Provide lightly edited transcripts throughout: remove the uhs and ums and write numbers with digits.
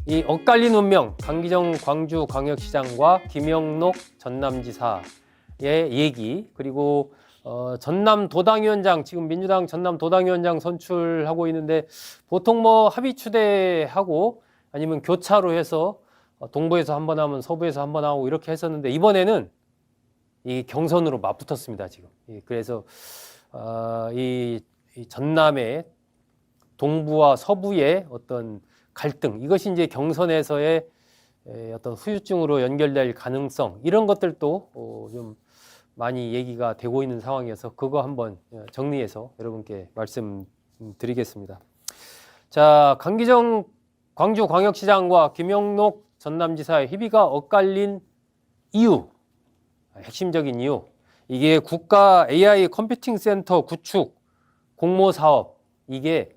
이 엇갈린 운명, 강기정 광주광역시장과 김영록 전남지사의 얘기, 그리고 전남도당위원장, 지금 민주당 전남도당위원장 선출하고 있는데 보통 뭐 합의 추대하고 아니면 교차로 해서 동부에서 한 번 하면 서부에서 한 번 하고 이렇게 했었는데 이번에는 이 경선으로 맞붙었습니다, 지금. 그래서 이 전남의 동부와 서부의 어떤 갈등, 이것이 이제 경선에서의 어떤 후유증으로 연결될 가능성, 이런 것들도 좀 많이 얘기가 되고 있는 상황이어서 그거 한번 정리해서 여러분께 말씀드리겠습니다. 자, 강기정 광주광역시장과 김영록 전남지사의 협의가 엇갈린 이유, 핵심적인 이유, 이게 국가 AI 컴퓨팅 센터 구축 공모 사업, 이게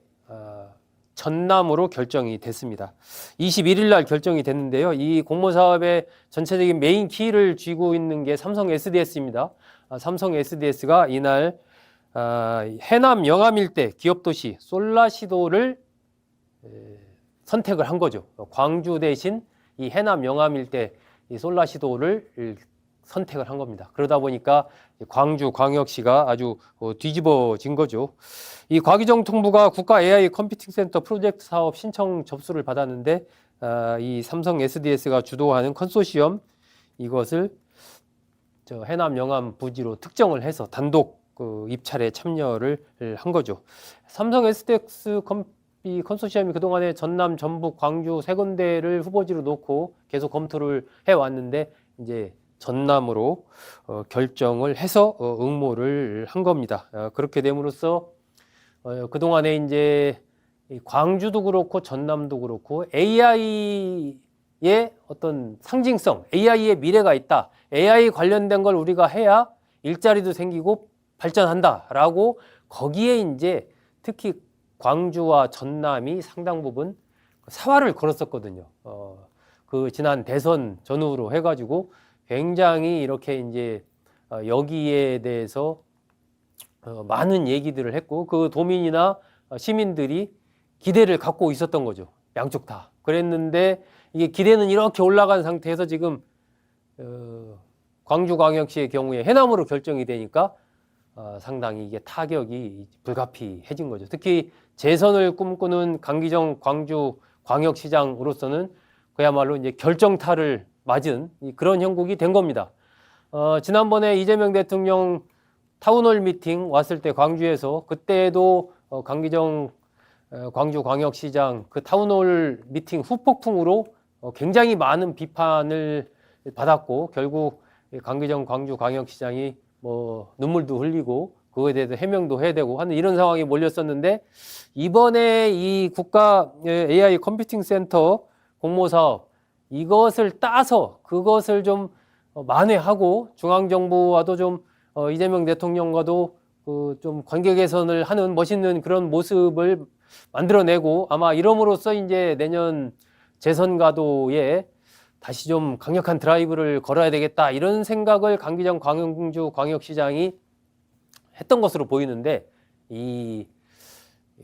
전남으로 결정이 됐습니다. 21일 날 결정이 됐는데요. 이 공모 사업의 전체적인 메인 키를 쥐고 있는 게 삼성 SDS입니다. 삼성 SDS가 이날 해남 영암 일대 기업도시 솔라시도를 선택을 한 거죠. 광주 대신 이 해남 영암 일대 이 솔라시도를 선택을 한 겁니다. 그러다 보니까 광주광역시가 아주 뒤집어진 거죠. 이 과기정 통부가 국가 AI 컴퓨팅 센터 프로젝트 사업 신청 접수를 받았는데 이 삼성 SDS가 주도하는 컨소시엄, 이것을 해남 영암 부지로 특정을 해서 단독 입찰에 참여를 한 거죠. 삼성 SDS 이 컨소시엄이 그동안에 전남, 전북, 광주 세 군데를 후보지로 놓고 계속 검토를 해왔는데 이제 전남으로 결정을 해서 응모를 한 겁니다. 그렇게 됨으로써 그동안에 이제 광주도 그렇고 전남도 그렇고 AI의 어떤 상징성, AI의 미래가 있다. AI 관련된 걸 우리가 해야 일자리도 생기고 발전한다라고, 거기에 이제 특히 광주와 전남이 상당 부분 사활을 걸었었거든요. 그 지난 대선 전후로 해가지고 굉장히 이렇게 이제 여기에 대해서 많은 얘기들을 했고 그 도민이나 시민들이 기대를 갖고 있었던 거죠. 양쪽 다. 그랬는데 이게 기대는 이렇게 올라간 상태에서 지금 광주광역시의 경우에 해남으로 결정이 되니까 상당히 이게 타격이 불가피해진 거죠. 특히 재선을 꿈꾸는 강기정 광주광역시장으로서는 그야말로 이제 결정타를 맞은 그런 형국이 된 겁니다. 지난번에 이재명 대통령 타운홀 미팅 왔을 때 광주에서, 그때도 강기정 광주광역시장 그 타운홀 미팅 후폭풍으로 굉장히 많은 비판을 받았고 결국 강기정 광주광역시장이 뭐 눈물도 흘리고 그거에 대해서 해명도 해야 되고 하는 이런 상황이 몰렸었는데, 이번에 이 국가 AI 컴퓨팅 센터 공모 사업, 이것을 따서 그것을 좀 만회하고 중앙정부와도 좀 이재명 대통령과도 좀 관계 개선을 하는 멋있는 그런 모습을 만들어내고, 아마 이름으로써 이제 내년 재선 가도에 다시 좀 강력한 드라이브를 걸어야 되겠다, 이런 생각을 강기정 광주광역시장이 했던 것으로 보이는데, 이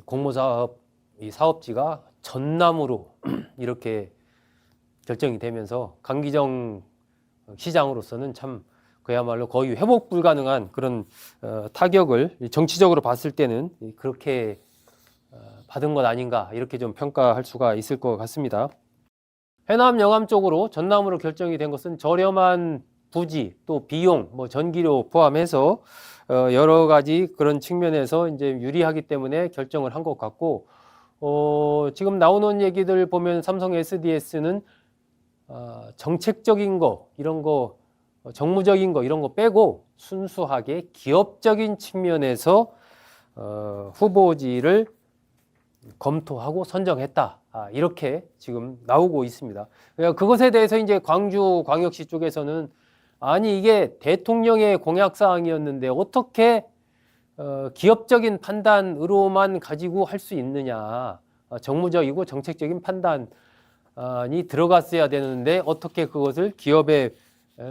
공모사업, 이 사업지가 전남으로 이렇게 결정이 되면서 강기정 시장으로서는 참 그야말로 거의 회복 불가능한 그런 타격을 정치적으로 봤을 때는 그렇게 받은 것 아닌가, 이렇게 좀 평가할 수가 있을 것 같습니다. 해남 영암 쪽으로 전남으로 결정이 된 것은 저렴한 부지, 또 비용, 뭐 전기료 포함해서 여러 가지 그런 측면에서 이제 유리하기 때문에 결정을 한 것 같고, 지금 나오는 얘기들 보면 삼성 SDS는 정책적인 거, 이런 거, 정무적인 거, 이런 거 빼고 순수하게 기업적인 측면에서 후보지를 검토하고 선정했다, 이렇게 지금 나오고 있습니다. 그러니까 그것에 대해서 이제 광주광역시 쪽에서는 아니 이게 대통령의 공약사항이었는데 어떻게 기업적인 판단으로만 가지고 할 수 있느냐, 정무적이고 정책적인 판단이 들어갔어야 되는데 어떻게 그것을 기업의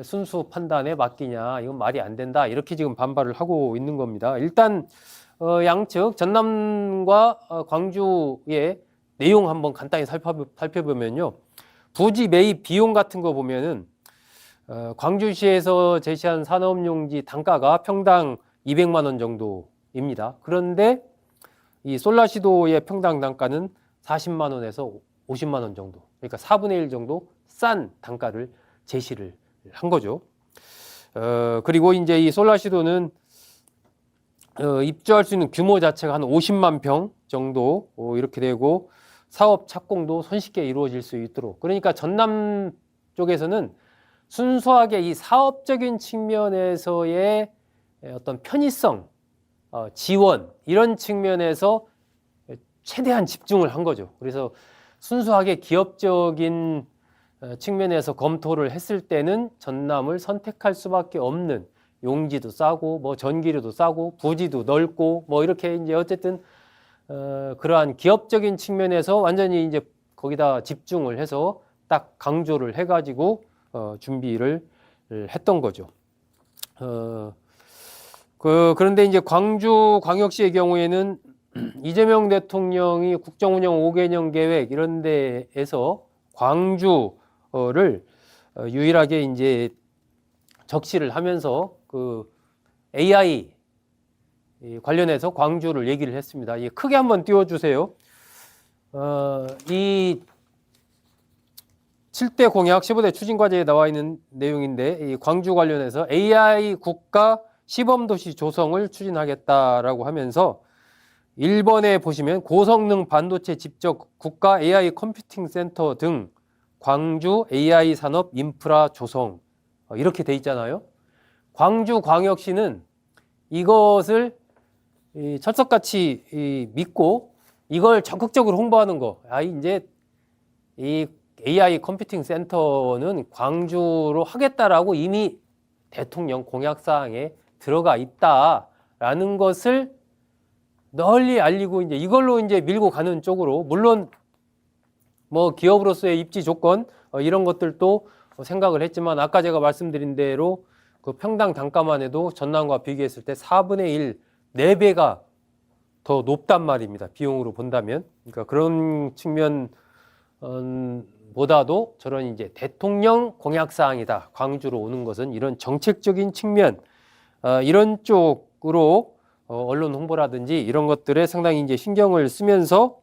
순수 판단에 맡기냐, 이건 말이 안 된다, 이렇게 지금 반발을 하고 있는 겁니다. 일단 양측 전남과 광주의 내용 한번 간단히 살펴보면요, 부지 매입 비용 같은 거 보면은 광주시에서 제시한 산업용지 단가가 평당 200만 원 정도입니다. 그런데 이 솔라시도의 평당 단가는 40만 원에서 50만 원 정도. 그러니까 4분의 1 정도 싼 단가를 제시를 한 거죠. 그리고 이제 이 솔라시도는 입주할 수 있는 규모 자체가 한 50만 평 정도 이렇게 되고 사업 착공도 손쉽게 이루어질 수 있도록. 그러니까 전남 쪽에서는 순수하게 이 사업적인 측면에서의 어떤 편의성, 지원 이런 측면에서 최대한 집중을 한 거죠. 그래서 순수하게 기업적인 측면에서 검토를 했을 때는 전남을 선택할 수밖에 없는, 용지도 싸고 뭐 전기료도 싸고 부지도 넓고 뭐 이렇게 이제 어쨌든 그러한 기업적인 측면에서 완전히 이제 거기다 집중을 해서 딱 강조를 해가지고 준비를 했던 거죠. 그런데 이제 광주광역시의 경우에는 이재명 대통령이 국정운영 5개년 계획 이런 데에서 광주를 유일하게 이제 적시를 하면서 그 AI 관련해서 광주를 얘기를 했습니다. 크게 한번 띄워주세요. 이 7대 공약 15대 추진과제에 나와 있는 내용인데 이 광주 관련해서 AI 국가 시범도시 조성을 추진하겠다라고 하면서 1번에 보시면 고성능 반도체 집적 국가 AI 컴퓨팅 센터 등 광주 AI 산업 인프라 조성 이렇게 돼 있잖아요. 광주광역시는 이것을 철석같이 믿고 이걸 적극적으로 홍보하는 거. 이제 이 AI 컴퓨팅 센터는 광주로 하겠다라고 이미 대통령 공약사항에 들어가 있다라는 것을 널리 알리고 이제 이걸로 이제 밀고 가는 쪽으로, 물론 뭐 기업으로서의 입지 조건 이런 것들도 생각을 했지만 아까 제가 말씀드린 대로 그 평당 단가만 해도 전남과 비교했을 때 4분의 1, 4배가 더 높단 말입니다. 비용으로 본다면. 그러니까 그런 측면 보다도 저런 이제 대통령 공약사항이다. 광주로 오는 것은 이런 정책적인 측면, 이런 쪽으로 언론 홍보라든지 이런 것들에 상당히 이제 신경을 쓰면서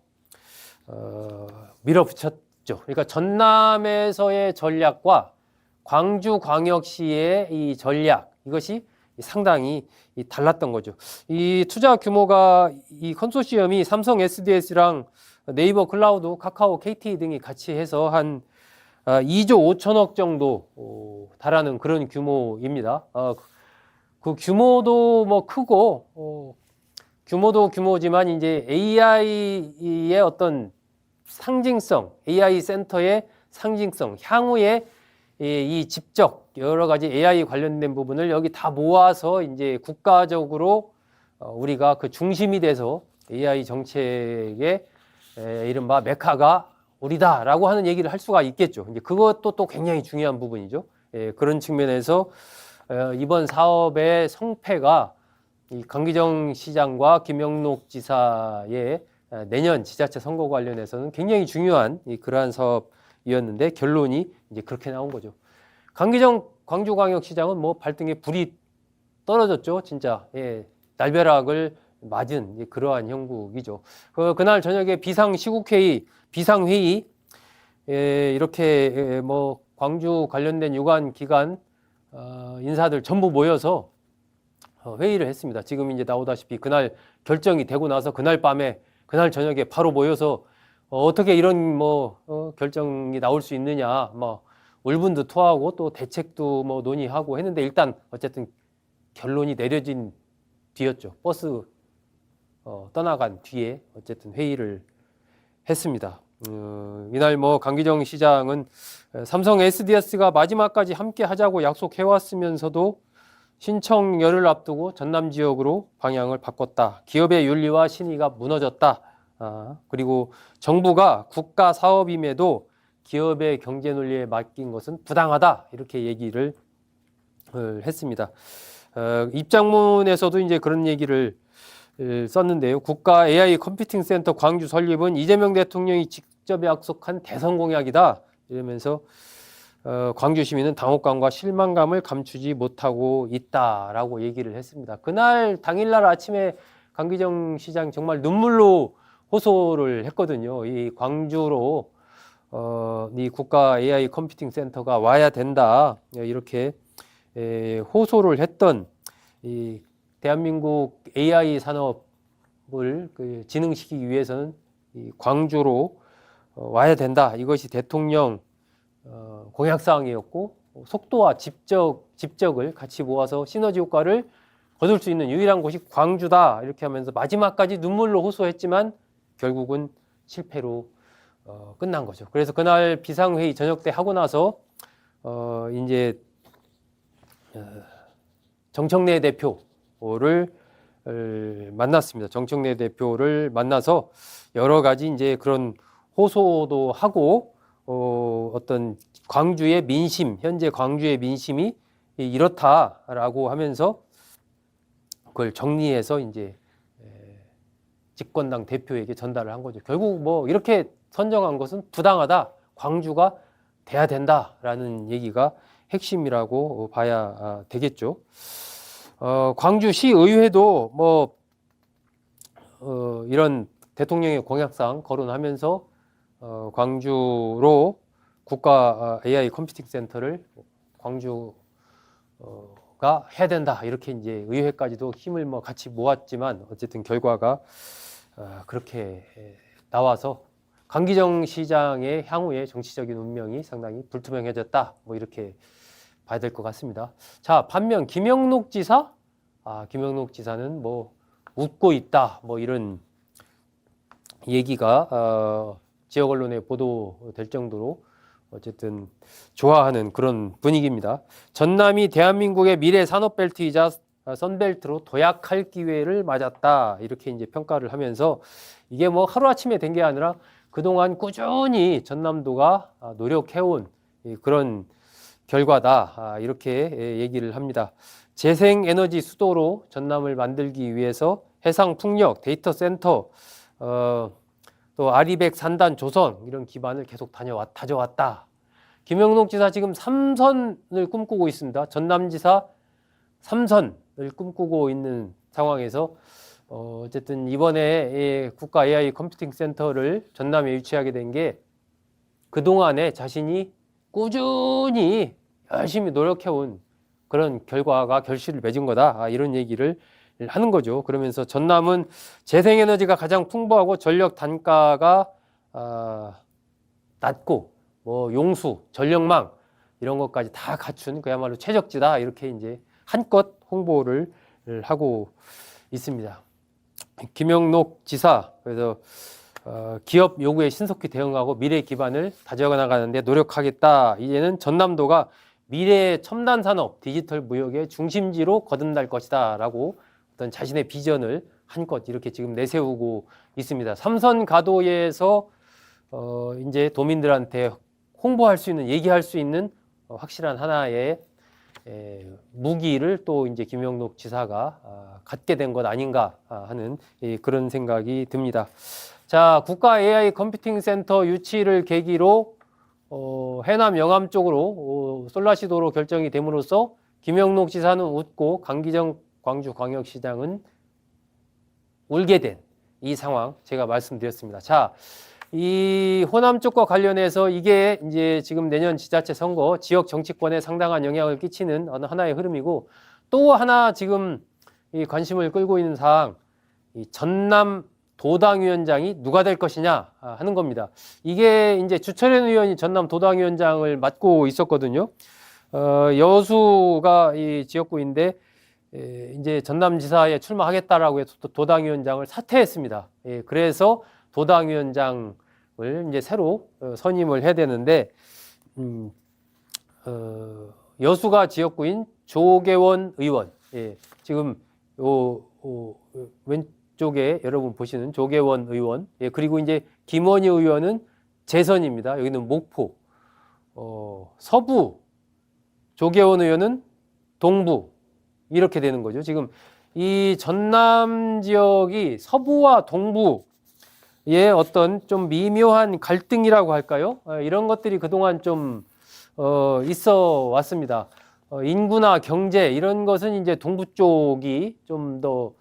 밀어붙였죠. 그러니까 전남에서의 전략과 광주광역시의 이 전략, 이것이 상당히 달랐던 거죠. 이 투자 규모가 이 컨소시엄이 삼성 SDS랑 네이버 클라우드, 카카오, KT 등이 같이 해서 한 2조 5천억 정도 달하는 그런 규모입니다. 그 규모도 뭐 크고 규모도 규모지만 이제 AI의 어떤 상징성, AI 센터의 상징성, 향후에 이 집적 여러 가지 AI 관련된 부분을 여기 다 모아서 이제 국가적으로 우리가 그 중심이 돼서 AI 정책의 이른바 메카가 우리다라고 하는 얘기를 할 수가 있겠죠. 이제 그것도 또 굉장히 중요한 부분이죠. 그런 측면에서 이번 사업의 성패가 이 강기정 시장과 김영록 지사의 내년 지자체 선거 관련해서는 굉장히 중요한 그러한 사업이었는데 결론이 이제 그렇게 나온 거죠. 강기정 광주광역시장은 뭐 발등에 불이 떨어졌죠, 진짜. 날벼락을 맞은 그러한 형국이죠. 그날 저녁에 비상시국회의, 비상회의, 이렇게 뭐 광주 관련된 유관 기관 인사들 전부 모여서 회의를 했습니다. 지금 이제 나오다시피 그날 결정이 되고 나서 그날 밤에, 그날 저녁에 바로 모여서 어떻게 이런 뭐 결정이 나올 수 있느냐, 뭐 울분도 토하고 또 대책도 뭐 논의하고 했는데 일단 어쨌든 결론이 내려진 뒤였죠. 버스 떠나간 뒤에 어쨌든 회의를 했습니다. 이날 뭐 강기정 시장은 삼성 SDS가 마지막까지 함께 하자고 약속해왔으면서도 신청열을 앞두고 전남 지역으로 방향을 바꿨다. 기업의 윤리와 신의가 무너졌다. 그리고 정부가 국가 사업임에도 기업의 경제 논리에 맡긴 것은 부당하다. 이렇게 얘기를 했습니다. 입장문에서도 이제 그런 얘기를 썼는데요. 국가 AI 컴퓨팅 센터 광주 설립은 이재명 대통령이 직접 약속한 대선 공약이다. 이러면서 광주 시민은 당혹감과 실망감을 감추지 못하고 있다라고 얘기를 했습니다. 그날 당일날 아침에 강기정 시장 정말 눈물로 호소를 했거든요. 이 광주로 이 국가 AI 컴퓨팅 센터가 와야 된다 이렇게 호소를 했던 이 대한민국 AI 산업을 진흥시키기 위해서는 이 광주로 와야 된다. 이것이 대통령 공약사항이었고 속도와 집적을 같이 모아서 시너지 효과를 거둘 수 있는 유일한 곳이 광주다. 이렇게 하면서 마지막까지 눈물로 호소했지만 결국은 실패로 끝난 거죠. 그래서 그날 비상회의 저녁 때 하고 나서 이제 정청래 대표를 만났습니다. 정청래 대표를 만나서 여러 가지 이제 그런 호소도 하고 어떤 광주의 민심, 현재 광주의 민심이 이렇다라고 하면서 그걸 정리해서 이제 집권당 대표에게 전달을 한 거죠. 결국 뭐 이렇게 선정한 것은 부당하다. 광주가 돼야 된다라는 얘기가 핵심이라고 봐야 되겠죠. 광주시 의회도 뭐 이런 대통령의 공약사항 거론하면서 광주로 국가 AI 컴퓨팅 센터를 광주가 해야 된다 이렇게 이제 의회까지도 힘을 뭐 같이 모았지만 어쨌든 결과가 그렇게 나와서 강기정 시장의 향후의 정치적인 운명이 상당히 불투명해졌다 뭐 이렇게 봐야 될 것 같습니다. 자, 반면 김영록 지사, 김영록 지사는 뭐 웃고 있다 뭐 이런 얘기가 지역 언론에 보도될 정도로 어쨌든 좋아하는 그런 분위기입니다. 전남이 대한민국의 미래 산업벨트이자 선벨트로 도약할 기회를 맞았다 이렇게 이제 평가를 하면서 이게 뭐 하루아침에 된 게 아니라 그동안 꾸준히 전남도가 노력해온 그런 결과다 이렇게 얘기를 합니다. 재생에너지 수도로 전남을 만들기 위해서 해상풍력, 데이터 센터, 또 아리백 산단 조성 이런 기반을 계속 다져왔다. 김영록 지사 지금 3선을 꿈꾸고 있습니다. 전남지사 3선을 꿈꾸고 있는 상황에서 어쨌든 이번에 국가 AI 컴퓨팅 센터를 전남에 유치하게 된 게 그동안에 자신이 꾸준히 열심히 노력해온 그런 결과가 결실을 맺은 거다. 이런 얘기를 하는 거죠. 그러면서 전남은 재생에너지가 가장 풍부하고 전력 단가가 낮고 뭐 용수, 전력망 이런 것까지 다 갖춘 그야말로 최적지다. 이렇게 이제 한껏 홍보를 하고 있습니다. 김영록 지사 그래서 기업 요구에 신속히 대응하고 미래 기반을 다져나가는데 노력하겠다. 이제는 전남도가 미래의 첨단 산업, 디지털 무역의 중심지로 거듭날 것이다 라고 어떤 자신의 비전을 한껏 이렇게 지금 내세우고 있습니다. 삼선 가도에서 이제 도민들한테 홍보할 수 있는, 얘기할 수 있는 확실한 하나의 무기를 또 이제 김영록 지사가 갖게 된 것 아닌가 하는 그런 생각이 듭니다. 자, 국가 AI 컴퓨팅 센터 유치를 계기로 해남 영암 쪽으로 솔라시도로 결정이 됨으로써 김영록 지사는 웃고 강기정 광주광역시장은 울게 된 이 상황 제가 말씀드렸습니다. 자, 이 호남 쪽과 관련해서 이게 이제 지금 내년 지자체 선거 지역 정치권에 상당한 영향을 끼치는 어느 하나의 흐름이고 또 하나 지금 이 관심을 끌고 있는 사항, 이 전남 도당위원장이 누가 될 것이냐 하는 겁니다. 이게 이제 주철현 의원이 전남 도당위원장을 맡고 있었거든요. 여수가 이 지역구인데 이제 전남지사에 출마하겠다라고 해서 도당위원장을 사퇴했습니다. 그래서 도당위원장을 이제 새로 선임을 해야 되는데 여수가 지역구인 조계원 의원, 지금 왼쪽에 여러분 보시는 조계원 의원, 그리고 이제 김원희 의원은 재선입니다. 여기는 목포, 서부, 조계원 의원은 동부 이렇게 되는 거죠. 지금 이 전남 지역이 서부와 동부 어떤 좀 미묘한 갈등이라고 할까요? 이런 것들이 그동안 좀 있어 왔습니다. 인구나 경제 이런 것은 이제 동부 쪽이 좀 더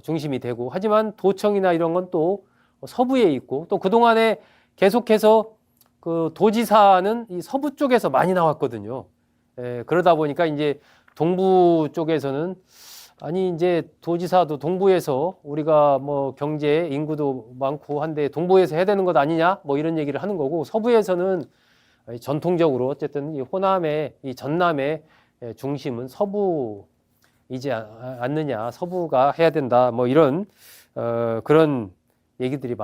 중심이 되고, 하지만 도청이나 이런 건 또 서부에 있고, 또 그동안에 계속해서 그 도지사는 이 서부 쪽에서 많이 나왔거든요. 그러다 보니까 이제 동부 쪽에서는 아니 이제 도지사도 동부에서 우리가 뭐 경제 인구도 많고 한데 동부에서 해야 되는 것 아니냐 뭐 이런 얘기를 하는 거고, 서부에서는 전통적으로 어쨌든 이 호남의 이 전남의 중심은 서부이지 않느냐, 서부가 해야 된다 뭐 이런 그런 얘기들이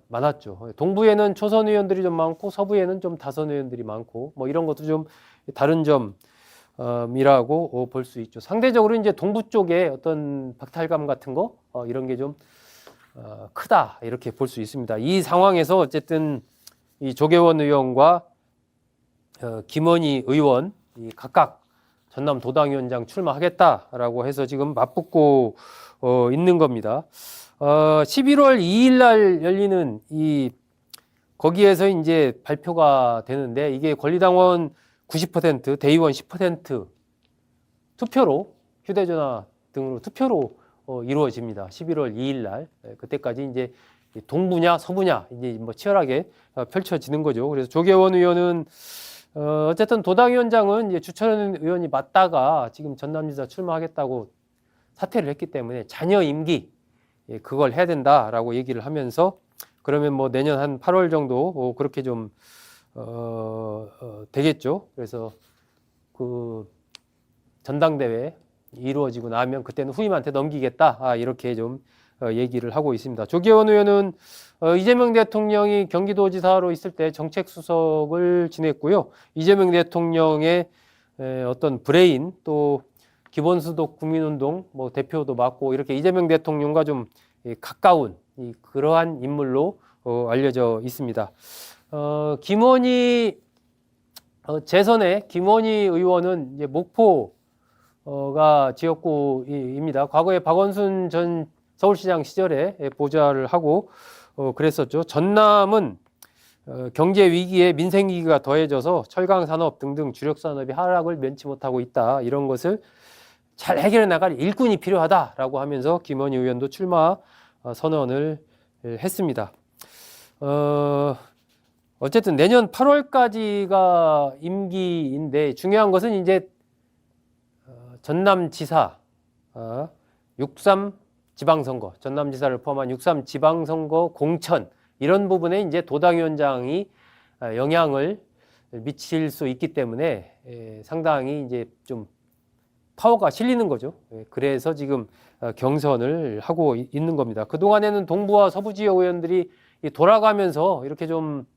많았죠. 동부에는 초선 의원들이 좀 많고 서부에는 좀 다선 의원들이 많고 뭐 이런 것도 좀 다른 점이라고 볼 수 있죠. 상대적으로 이제 동부 쪽에 어떤 박탈감 같은 거 이런 게 좀 크다 이렇게 볼 수 있습니다. 이 상황에서 어쨌든 이 조계원 의원과 김원희 의원 이 각각 전남 도당위원장 출마하겠다라고 해서 지금 맞붙고 있는 겁니다. 11월 2일 날 열리는 거기에서 이제 발표가 되는데, 이게 권리당원 90%, 대의원 10% 투표로, 휴대전화 등으로 투표로 이루어집니다. 11월 2일 날. 그때까지 이제 동부냐 서부냐 이제 뭐 치열하게 펼쳐지는 거죠. 그래서 조계원 의원은 어쨌든 도당위원장은 이제 주철현 의원이 맡다가 지금 전남지사 출마하겠다고 사퇴를 했기 때문에 잔여 임기 그걸 해야 된다라고 얘기를 하면서, 그러면 뭐 내년 한 8월 정도 그렇게 좀 되겠죠. 그래서 그 전당대회 이루어지고 나면 그때는 후임한테 넘기겠다 이렇게 좀 얘기를 하고 있습니다. 조계원 의원은 이재명 대통령이 경기도지사로 있을 때 정책수석을 지냈고요. 이재명 대통령의 어떤 브레인, 또 기본소득 국민운동 뭐 대표도 맡고, 이렇게 이재명 대통령과 좀 가까운 그러한 인물로 알려져 있습니다. 김원희 재선의 김원희 의원은 이제 목포가 지역구입니다. 과거에 박원순 전 서울시장 시절에 보좌를 하고 그랬었죠. 전남은 경제 위기에 민생 위기가 더해져서 철강 산업 등등 주력 산업이 하락을 면치 못하고 있다. 이런 것을 잘 해결해 나갈 일꾼이 필요하다라고 하면서 김원희 의원도 출마 선언을 했습니다. 어쨌든 내년 8월까지가 임기인데, 중요한 것은 이제 전남지사 6.3 지방선거, 전남지사를 포함한 6.3 지방선거 공천 이런 부분에 이제 도당위원장이 영향을 미칠 수 있기 때문에 상당히 이제 좀 파워가 실리는 거죠. 그래서 지금 경선을 하고 있는 겁니다. 그동안에는 동부와 서부 지역 의원들이 돌아가면서 이렇게 좀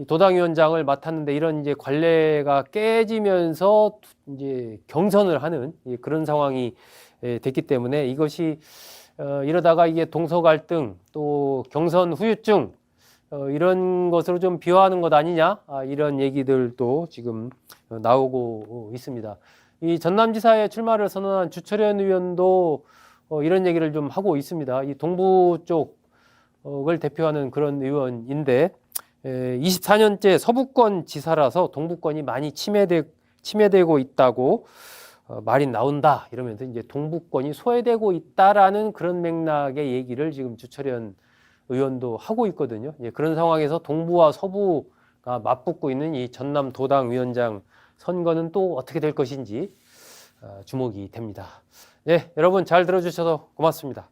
도당위원장을 맡았는데, 이런 이제 관례가 깨지면서 이제 경선을 하는 그런 상황이 됐기 때문에, 이것이 이러다가 이게 동서 갈등 또 경선 후유증 이런 것으로 좀 비화하는 것 아니냐 이런 얘기들도 지금 나오고 있습니다. 이 전남지사에 출마를 선언한 주철현 의원도 이런 얘기를 좀 하고 있습니다. 이 동부 쪽을 대표하는 그런 의원인데, 24년째 서부권 지사라서 동부권이 많이 침해되고 있다고 말이 나온다 이러면서 이제 동부권이 소외되고 있다라는 그런 맥락의 얘기를 지금 주철현 의원도 하고 있거든요. 그런 상황에서 동부와 서부가 맞붙고 있는 이 전남 도당위원장 선거는 또 어떻게 될 것인지 주목이 됩니다. 네, 여러분 잘 들어주셔서 고맙습니다.